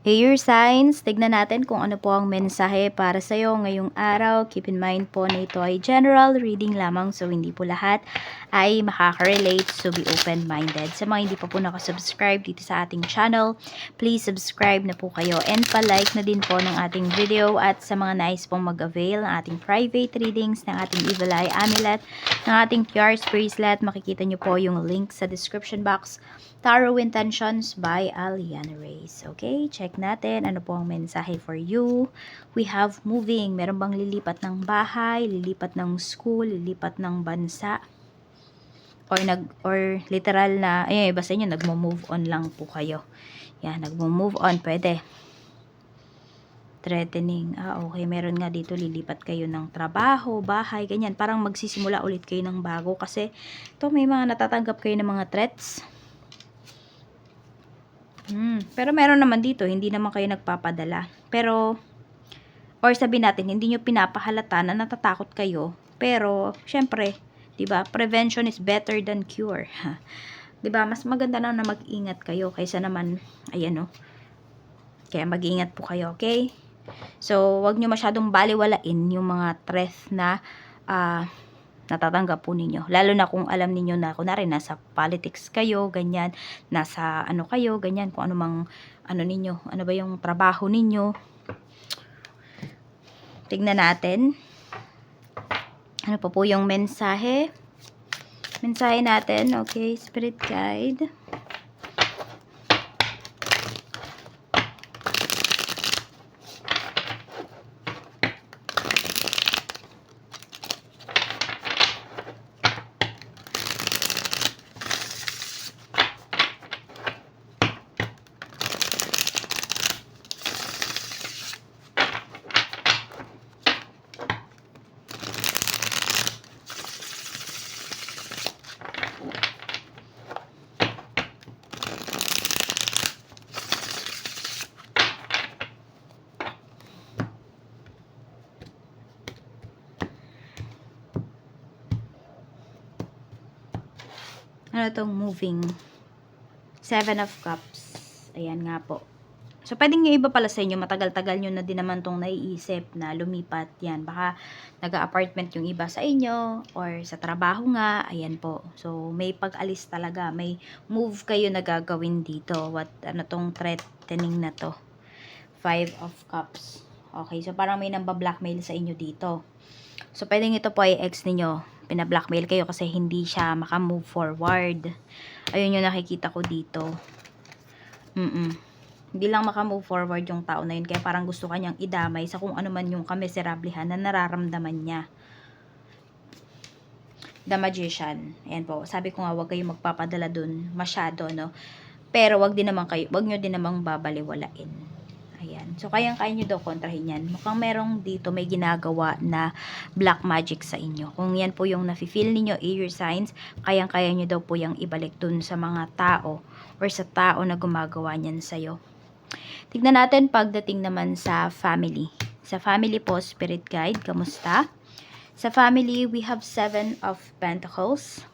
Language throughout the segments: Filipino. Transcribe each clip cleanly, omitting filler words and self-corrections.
Air signs, tignan natin kung ano po ang mensahe para sa iyo ngayong araw. Keep in mind po na ito ay general reading lamang, so hindi po lahat ay makaka-relate, so be open-minded. Sa mga hindi pa po nakasubscribe dito sa ating channel, please subscribe na po kayo and pa-like na din po ng ating video. At sa mga nais pong mag-avail ng ating private readings, ng ating Evil Eye Amulet, ng ating Cures Bracelet, makikita nyo po yung link sa description box. Tarot Intentions by Aliana Reyes. Okay, check natin ano po ang mensahe for you. We have moving. Meron bang lilipat ng bahay, lilipat ng school, lilipat ng bansa? Or literal na, basta nyo, nagmo-move on lang po kayo. Yan, nagmo-move on, pwede. Threatening. Okay, meron nga dito, lilipat kayo ng trabaho, bahay, ganyan. Parang magsisimula ulit kayo ng bago kasi to may mga natatanggap kayo ng mga threats. Pero meron naman dito, hindi naman kayo nagpapadala. Pero, or sabihin natin, hindi nyo pinapahalata na natatakot kayo. Pero, syempre, diba, prevention is better than cure. Diba, mas maganda na mag-ingat kayo kaysa naman, ayan o. Kaya mag-ingat po kayo, okay? So, wag nyo masyadong baliwalain yung mga threat na, natatanggap po ninyo. Lalo na kung alam ninyo na kunwari nasa politics kayo, ganyan, nasa ano kayo, ganyan, kung ano mang ano ninyo, ano ba yung trabaho ninyo. Tignan natin. Ano pa po yung mensahe? Mensahe natin, okay, Spirit Guide. Ano tong moving? 7 of Cups. Ayan nga po. So, pwedeng yung iba pala sa inyo, matagal-tagal nyo na din naman tong naiisip na lumipat. Yan, baka nag-apartment yung iba sa inyo or sa trabaho nga. Ayan po. So, may pag-alis talaga. May move kayo na gagawin dito. Ano tong threatening na to? 5 of Cups. Okay, so parang may namba-blackmail sa inyo dito. So, pwedeng ito po ay ex ninyo. Pinablackmail kayo kasi hindi siya makamove forward. Ayun yung nakikita ko dito. Hindi lang makamove forward yung tao na yun. Kaya parang gusto kanyang idamay sa kung ano man yung kamiserablehan na nararamdaman niya. The Magician. Ayan po. Sabi ko nga, huwag kayong magpapadala dun masyado, no? Pero wag nyo din namang babaliwalain. Ayan. So, kaya nyo daw kontrahin yan. Mukhang merong dito may ginagawa na black magic sa inyo. Kung yan po yung nafe-feel ninyo, air signs, kaya nyo daw po yung ibalik dun sa mga tao or sa tao na gumagawa niyan sa'yo. Tignan natin pagdating naman sa family. Sa family po, Spirit Guide, kamusta? Sa family, we have 7 of Pentacles.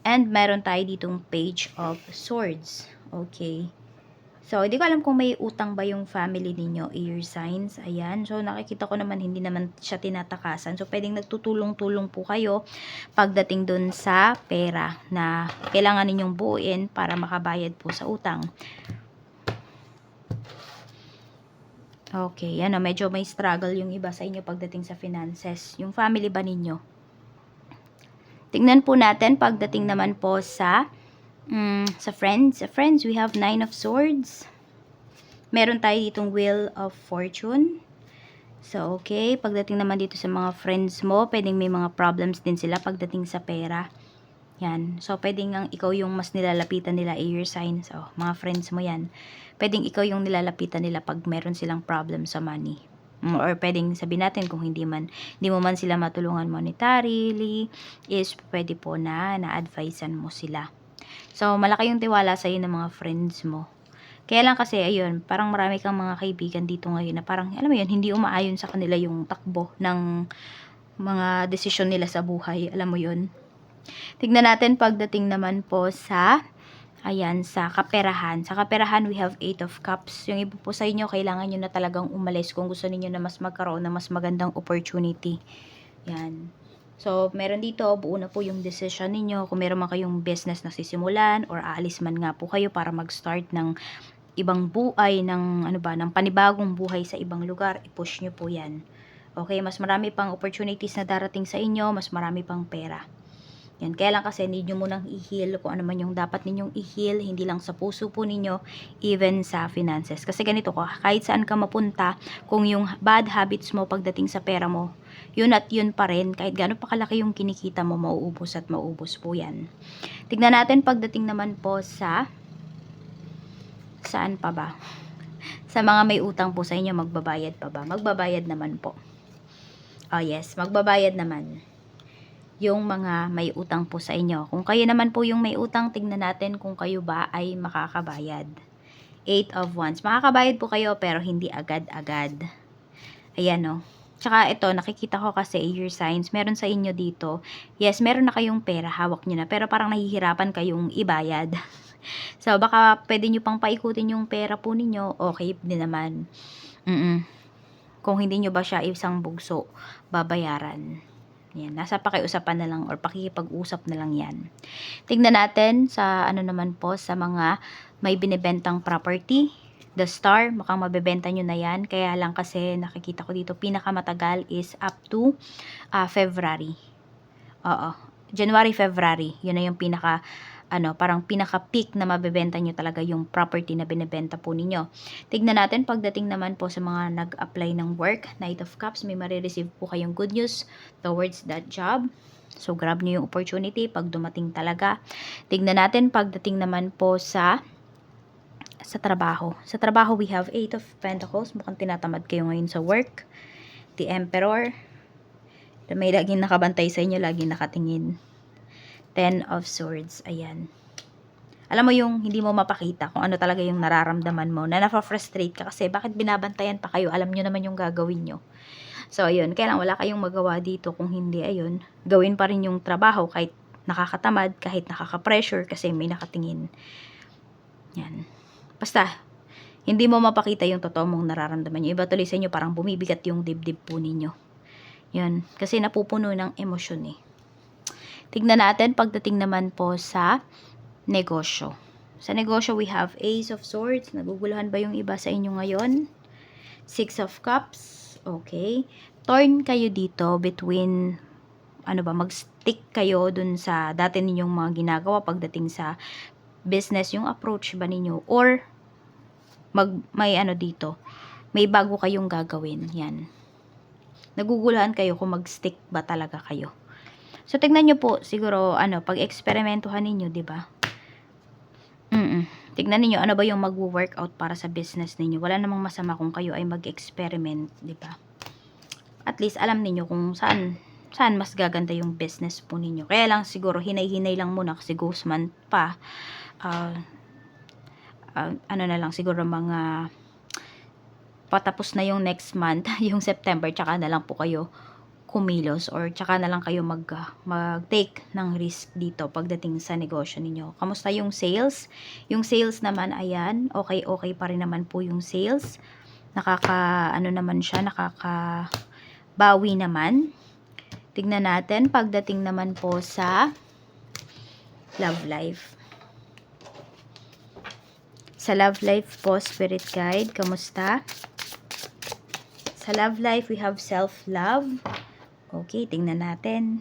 And meron tayo ditong Page of Swords. Okay. So, hindi ko alam kung may utang ba yung family ninyo, air signs. Ayan. So, nakikita ko naman, hindi naman siya tinatakasan. So, pwedeng nagtutulong-tulong po kayo pagdating dun sa pera na kailangan ninyong buuin para makabayad po sa utang. Okay. Yan, medyo may struggle yung iba sa inyo pagdating sa finances. Yung family ba ninyo? Tingnan po natin pagdating naman po sa friends. Sa friends, we have 9 of Swords. Meron tayo ditong Wheel of Fortune. So, okay. Pagdating naman dito sa mga friends mo, pwedeng may mga problems din sila pagdating sa pera. Yan. So, pwedeng ang ikaw yung mas nilalapitan nila, air signs. So, mga friends mo yan. Pwedeng ikaw yung nilalapitan nila pag meron silang problem sa money. Or pwedeng sabihin natin kung hindi mo man sila matulungan monetarily, is pwede po na na-advisean mo sila. So, malaki yung tiwala sa'yo ng mga friends mo. Kaya lang kasi, ayun, parang marami kang mga kaibigan dito ngayon na parang, alam mo yun, hindi umaayon sa kanila yung takbo ng mga desisyon nila sa buhay. Alam mo yun. Tignan natin pagdating naman po sa Ayan, sa kaperahan. Sa kaperahan, we have 8 of Cups. Yung iba po sa inyo, kailangan nyo na talagang umalis kung gusto niyo na mas magkaroon na mas magandang opportunity. Yan. So, meron dito, buo na po yung decision ninyo. Kung meron man kayong business na sisimulan or aalis man nga po kayo para mag-start ng ibang buhay, ng ng panibagong buhay sa ibang lugar, i-push nyo po yan. Okay, mas marami pang opportunities na darating sa inyo, mas marami pang pera. Yan, kaya lang kasi need nyo munang i-heal kung ano man yung dapat ninyong i-heal, hindi lang sa puso po ninyo, even sa finances. Kasi ganito ko, kahit saan ka mapunta, kung yung bad habits mo pagdating sa pera mo, yun at yun pa rin, kahit gaano pa kalaki yung kinikita mo, mauubos at mauubos po yan. Tignan natin pagdating naman po sa, saan pa ba? Sa mga may utang po sa inyo, magbabayad pa ba? Magbabayad naman po. Oh yes, magbabayad naman yung mga may utang po sa inyo. Kung kayo naman po yung may utang, tignan natin kung kayo ba ay makakabayad. 8 of Wands. Makakabayad po kayo pero hindi agad-agad. Ayan o. Tsaka ito, nakikita ko kasi your signs, meron sa inyo dito. Yes, meron na kayong pera, hawak nyo na. Pero parang nahihirapan kayong ibayad. So, baka pwede nyo pang paikutin yung pera po ninyo. Okay din naman. Kung hindi nyo ba siya isang bugso, babayaran. Yan, nasa pakiusapan na lang or pakikipag-usap na lang yan. Tignan natin sa naman po sa mga may binibentang property. The Star, mukhang mabebenta nyo na yan. Kaya lang kasi nakikita ko dito pinakamatagal is up to February. Oo, January, February. Yun na yung parang pinaka-peak na mabebenta nyo talaga yung property na binibenta po ninyo. Tignan natin pagdating naman po sa mga nag-apply ng work, Knight of Cups, may marireceive po kayong good news towards that job. So, grab nyo yung opportunity pag dumating talaga. Tignan natin pagdating naman po sa trabaho. Sa trabaho, we have 8 of Pentacles. Mukhang tinatamad kayo ngayon sa work. The Emperor. May laging nakabantay sa inyo, laging nakatingin. 10 of Swords. Ayan. Alam mo yung hindi mo mapakita kung ano talaga yung nararamdaman mo, na nafa-frustrate ka kasi bakit binabantayan pa kayo, alam nyo naman yung gagawin nyo. So, ayun, kailangan wala kayong magawa dito kung hindi, ayun, gawin pa rin yung trabaho kahit nakakatamad, kahit nakaka-pressure kasi may nakatingin. Yan. Basta, hindi mo mapakita yung totoo mong nararamdaman nyo. Iba tuloy sa inyo, parang bumibigat yung dibdib po ninyo. Yan. Kasi napupuno ng emosyon eh. Tignan natin pagdating naman po sa negosyo. Sa negosyo, we have Ace of Swords. Naguguluhan ba yung iba sa inyo ngayon? 6 of Cups. Okay. Torn kayo dito between, mag-stick kayo dun sa dati ninyong mga ginagawa pagdating sa business, yung approach ba ninyo? Or, may bago kayong gagawin. Yan. Naguguluhan kayo kung mag-stick ba talaga kayo. So, tignan nyo po, siguro, pag-eksperimentuhan ninyo, di ba? Tignan niyo ano ba yung mag-workout para sa business ninyo. Wala namang masama kung kayo ay mag-experiment, di ba? At least, alam niyo kung saan mas gaganda yung business po ninyo. Kaya lang, siguro, hinay-hinay lang muna kasi ghost month pa. Na lang, siguro mga patapos na yung next month, yung September, tsaka na lang po kayo kumilos or tsaka na lang kayo mag-take ng risk dito pagdating sa negosyo ninyo. Kamusta yung sales? Yung sales naman, ayan, okay pa rin naman po yung sales. Nakakabawi naman. Tignan natin pagdating naman po sa love life. Sa love life po, Spirit Guide, kamusta? Sa love life, we have self-love. Okay, tingnan natin.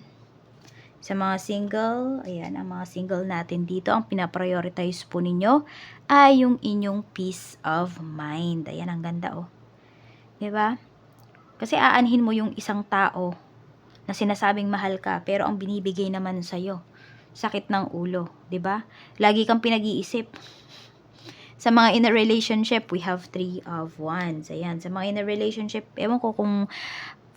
Sa mga single, ayan, ang mga single natin dito, ang pinaprioritize po ninyo ay yung inyong peace of mind. Ayan, ang ganda, oh. Diba? Kasi aanhin mo yung isang tao na sinasabing mahal ka, pero ang binibigay naman sa'yo, sakit ng ulo. Diba? Lagi kang pinag-iisip. Sa mga in a relationship, we have 3 of Wands. Ayan, sa mga in a relationship, ewan ko kung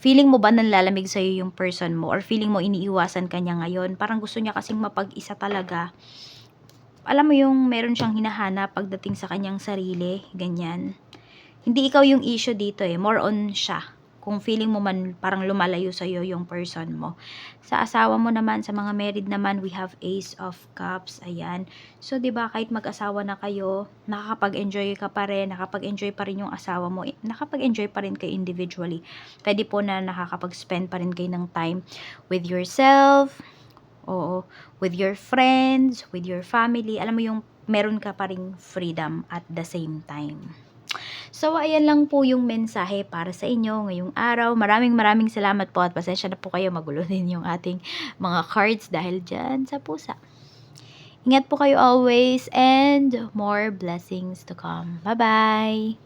feeling mo ba nanlalamig sa'yo yung person mo or feeling mo iniiwasan ka niya ngayon. Parang gusto niya kasing mapag-isa talaga. Alam mo yung meron siyang hinahanap pagdating sa kanyang sarili. Ganyan. Hindi ikaw yung issue dito eh. More on siya. kung feeling mo man parang lumalayo sa'yo yung person mo. Sa asawa mo naman, sa mga married naman, we have Ace of Cups. Ayan. So, 'di ba, kahit mag-asawa na kayo, nakakapag-enjoy ka pa rin, nakapag-enjoy pa rin yung asawa mo, nakapag-enjoy pa rin kayo individually. Pwede po na nakakapag-spend pa rin kayo ng time with yourself, oo, with your friends, with your family. Alam mo yung meron ka pa ring freedom at the same time. So, ayan lang po yung mensahe para sa inyo ngayong araw. Maraming salamat po at pasensya na po kayo, magulo din yung ating mga cards dahil dyan sa pusa. Ingat po kayo always and more blessings to come. Bye-bye!